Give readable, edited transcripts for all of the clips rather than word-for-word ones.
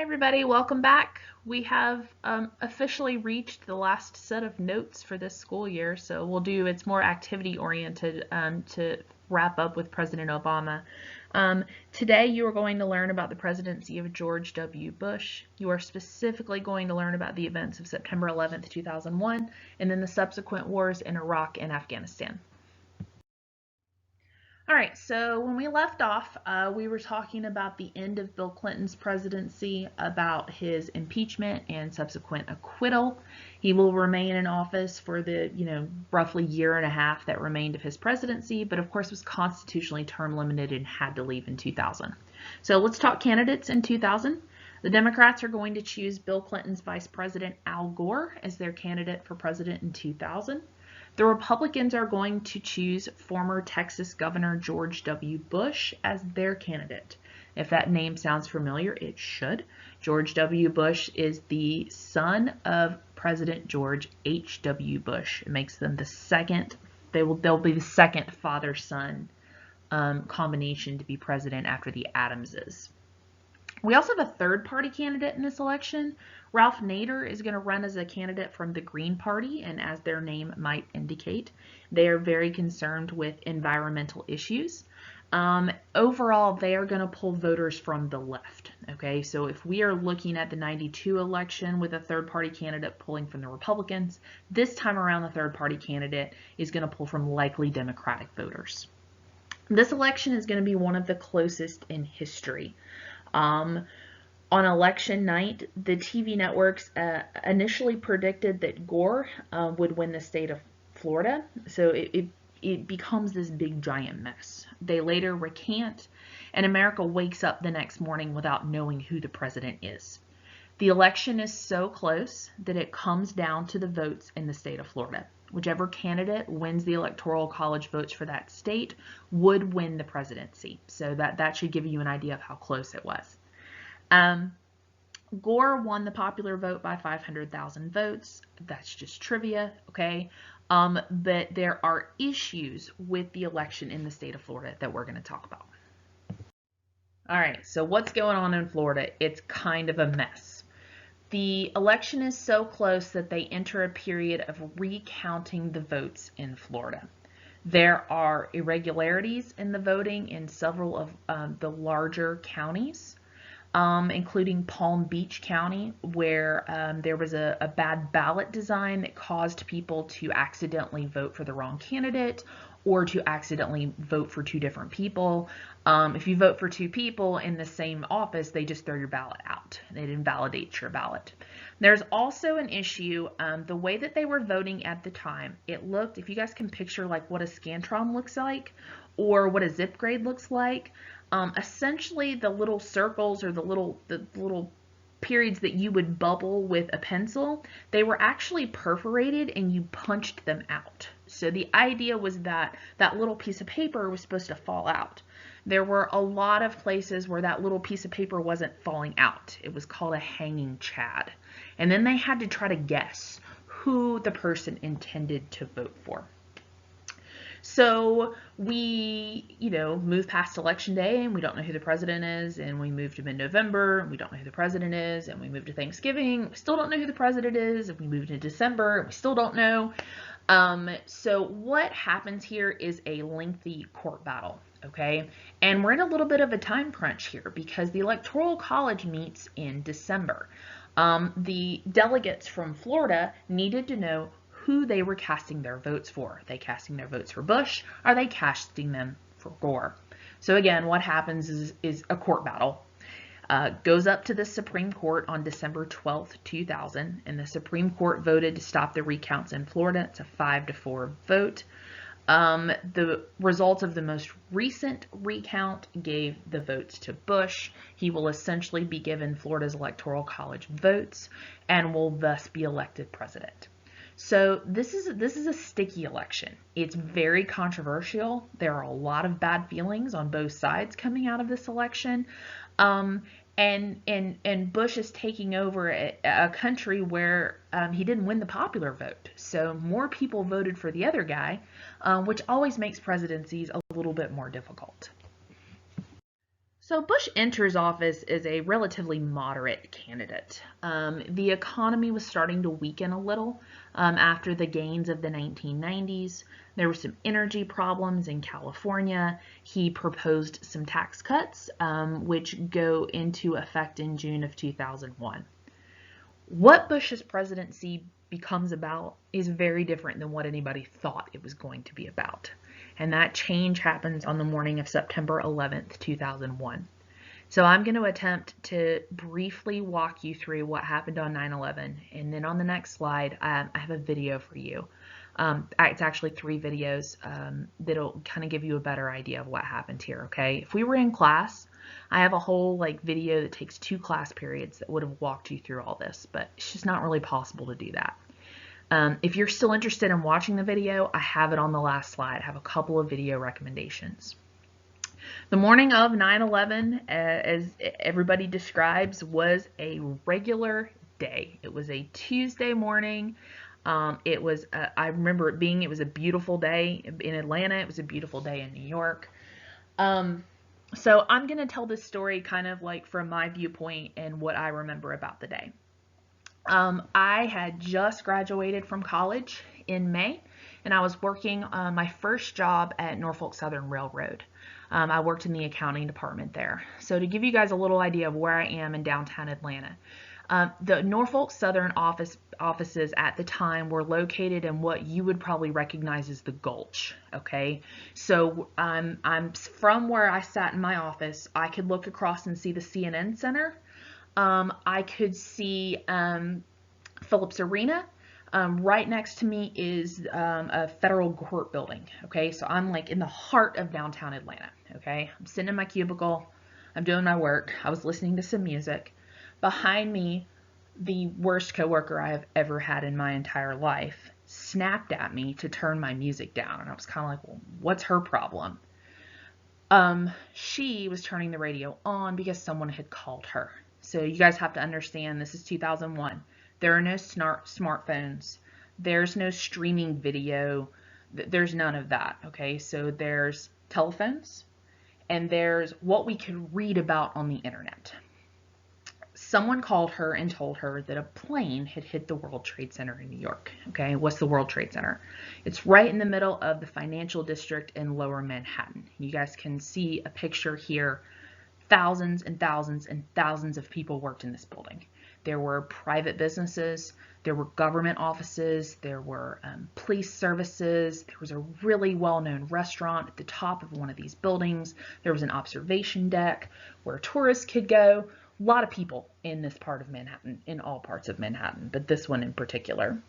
Hi everybody, welcome back. We have officially reached the last set of notes for this school year, so it's more activity oriented to wrap up with President Obama. Today you are going to learn about the presidency of George W. Bush. You are specifically going to learn about the events of September 11th, 2001, and then the subsequent wars in Iraq and Afghanistan. All right, so when we left off, we were talking about the end of Bill Clinton's presidency, about his impeachment and subsequent acquittal. He will remain in office for the, roughly year and a half that remained of his presidency, but of course was constitutionally term limited and had to leave in 2000. So let's talk candidates in 2000. The Democrats are going to choose Bill Clinton's Vice President Al Gore as their candidate for president in 2000. The Republicans are going to choose former Texas Governor George W. Bush as their candidate. If that name sounds familiar, it should. George W. Bush is the son of President George H.W. Bush. It makes them the second, they'll be the second father-son combination to be president after the Adamses. We also have a third-party candidate in this election. Ralph Nader is going to run as a candidate from the Green Party, and as their name might indicate, they are very concerned with environmental issues. Overall, they are going to pull voters from the left. Okay, so if we are looking at the 92 election with a third-party candidate pulling from the Republicans, this time around the third-party candidate is going to pull from likely Democratic voters. This election is going to be one of the closest in history. On election night, the TV networks initially predicted that Gore would win the state of Florida, so it becomes this big giant mess. They later recant, and America wakes up the next morning without knowing who the president is. The election is so close that it comes down to the votes in the state of Florida. Whichever candidate wins the Electoral College votes for that state would win the presidency. So that should give you an idea of how close it was. Gore won the popular vote by 500,000 votes. That's just trivia, okay? But there are issues with the election in the state of Florida that we're going to talk about. All right, so what's going on in Florida? It's kind of a mess. The election is so close that they enter a period of recounting the votes in Florida. There are irregularities in the voting in several of the larger counties, including Palm Beach County, where there was a bad ballot design that caused people to accidentally vote for the wrong candidate or to accidentally vote for two different people. If you vote for two people in the same office, they just throw your ballot out. It invalidates your ballot. There's also an issue, the way that they were voting at the time, it looked, if you guys can picture like what a Scantron looks like or what a zip grade looks like, essentially the little circles or the little periods that you would bubble with a pencil, they were actually perforated and you punched them out. So the idea was that that little piece of paper was supposed to fall out. There were a lot of places where that little piece of paper wasn't falling out. It was called a hanging chad. And then they had to try to guess who the person intended to vote for. So we, move past election day and we don't know who the president is, and we move to mid-November and we don't know who the president is, and we move to Thanksgiving, we still don't know who the president is, and we move to December and we still don't know. So what happens here is a lengthy court battle, okay? And we're in a little bit of a time crunch here because the Electoral College meets in December. The delegates from Florida needed to know who they were casting their votes for. Are they casting their votes for Bush? Are they casting them for Gore? So again, what happens is a court battle. Goes up to the Supreme Court on December 12th, 2000, and the Supreme Court voted to stop the recounts in Florida. It's a 5-4 vote. The results of the most recent recount gave the votes to Bush. He will essentially be given Florida's Electoral College votes and will thus be elected president. So this is a sticky election. It's very controversial. There are a lot of bad feelings on both sides coming out of this election. And Bush is taking over a country where he didn't win the popular vote. So more people voted for the other guy, which always makes presidencies a little bit more difficult. So Bush enters office as a relatively moderate candidate. The economy was starting to weaken a little after the gains of the 1990s. There were some energy problems in California. He proposed some tax cuts, which go into effect in June of 2001. What Bush's presidency becomes about is very different than what anybody thought it was going to be about. And that change happens on the morning of September 11th, 2001. So I'm going to attempt to briefly walk you through what happened on 9/11, and then on the next slide, I have a video for you. It's actually 3 videos that'll kind of give you a better idea of what happened here, okay? If we were in class, I have a whole video that takes 2 class periods that would have walked you through all this, but it's just not really possible to do that. If you're still interested in watching the video, I have it on the last slide. I have a couple of video recommendations. The morning of 9/11, as everybody describes, was a regular day. It was a Tuesday morning. I remember it was a beautiful day in Atlanta. It was a beautiful day in New York. So I'm going to tell this story kind of from my viewpoint and what I remember about the day. I had just graduated from college in May, and I was working my first job at Norfolk Southern Railroad. I worked in the accounting department there. So to give you guys a little idea of where I am in downtown Atlanta, the Norfolk Southern offices at the time were located in what you would probably recognize as the Gulch, okay? So I'm from where I sat in my office, I could look across and see the CNN Center. I could see Phillips Arena. Right next to me is a federal court building, okay? So I'm in the heart of downtown Atlanta, okay? I'm sitting in my cubicle. I'm doing my work. I was listening to some music. Behind me, the worst coworker I have ever had in my entire life snapped at me to turn my music down. And I was kind of like, well, what's her problem? She was turning the radio on because someone had called her. So you guys have to understand, this is 2001. There are no smartphones. There's no streaming video. There's none of that, okay? So there's telephones, and there's what we could read about on the internet. Someone called her and told her that a plane had hit the World Trade Center in New York, okay? What's the World Trade Center? It's right in the middle of the financial district in Lower Manhattan. You guys can see a picture here. Thousands and thousands and thousands of people worked in this building. There were private businesses, there were government offices, there were police services, there was a really well-known restaurant at the top of one of these buildings, there was an observation deck where tourists could go. A lot of people in this part of Manhattan, in all parts of Manhattan, but this one in particular.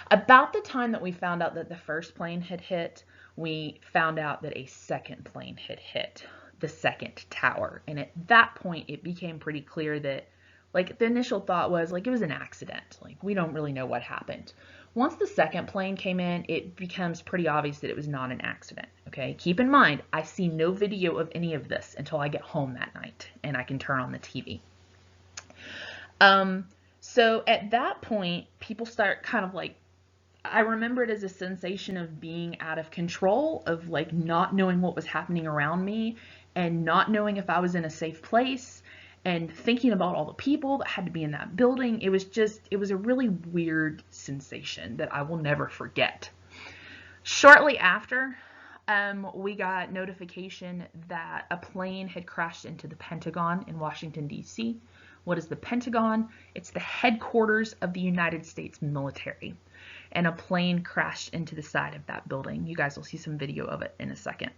About the time that we found out that the first plane had hit, we found out that a second plane had hit the second tower. And at that point, it became pretty clear that the initial thought was it was an accident. We don't really know what happened. Once the second plane came in, it becomes pretty obvious that it was not an accident, okay? Keep in mind, I see no video of any of this until I get home that night and I can turn on the TV. So at that point, people start kind of I remember it as a sensation of being out of control, of not knowing what was happening around me and not knowing if I was in a safe place, and thinking about all the people that had to be in that building. It was a really weird sensation that I will never forget. Shortly after, we got notification that a plane had crashed into the Pentagon in Washington, D.C. What is the Pentagon? It's the headquarters of the United States military. And a plane crashed into the side of that building. You guys will see some video of it in a second.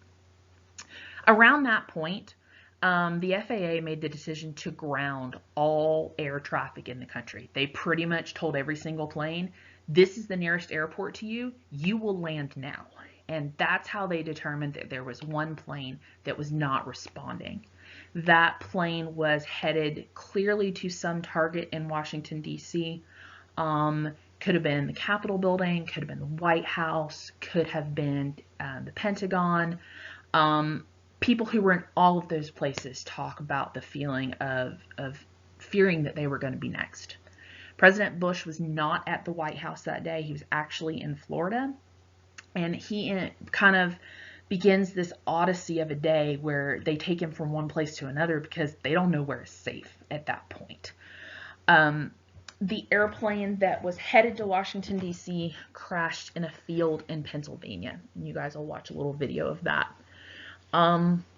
Around that point, the FAA made the decision to ground all air traffic in the country. They pretty much told every single plane, this is the nearest airport to you, you will land now. And that's how they determined that there was one plane that was not responding. That plane was headed clearly to some target in Washington, D.C. Could have been the Capitol building, could have been the White House, could have been the Pentagon. People who were in all of those places talk about the feeling of fearing that they were going to be next. President Bush was not at the White House that day. He was actually in Florida. And he kind of, begins this odyssey of a day where they take him from one place to another because they don't know where is safe at that point. The airplane that was headed to Washington, D.C. crashed in a field in Pennsylvania. And you guys will watch a little video of that.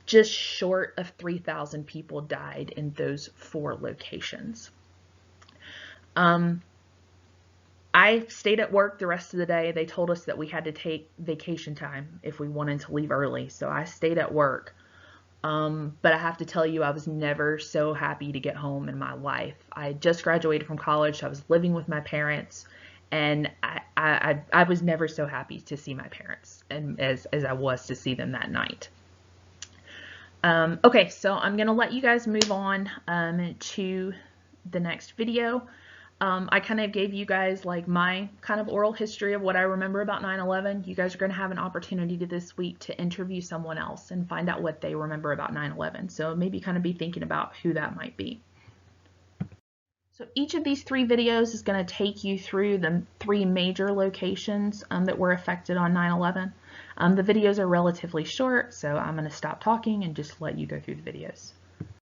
Just short of 3,000 people died in those 4 locations. I stayed at work the rest of the day. They told us that we had to take vacation time if we wanted to leave early, so I stayed at work. But I have to tell you, I was never so happy to get home in my life. I just graduated from college, so I was living with my parents, and I was never so happy to see my parents and as I was to see them that night. Okay, so I'm going to let you guys move on to the next video. I kind of gave you guys like my kind of oral history of what I remember about 9/11. You guys are going to have an opportunity this week to interview someone else and find out what they remember about 9/11. So maybe kind of be thinking about who that might be. So each of these 3 videos is going to take you through the 3 major locations that were affected on 9/11. The videos are relatively short, so I'm going to stop talking and just let you go through the videos.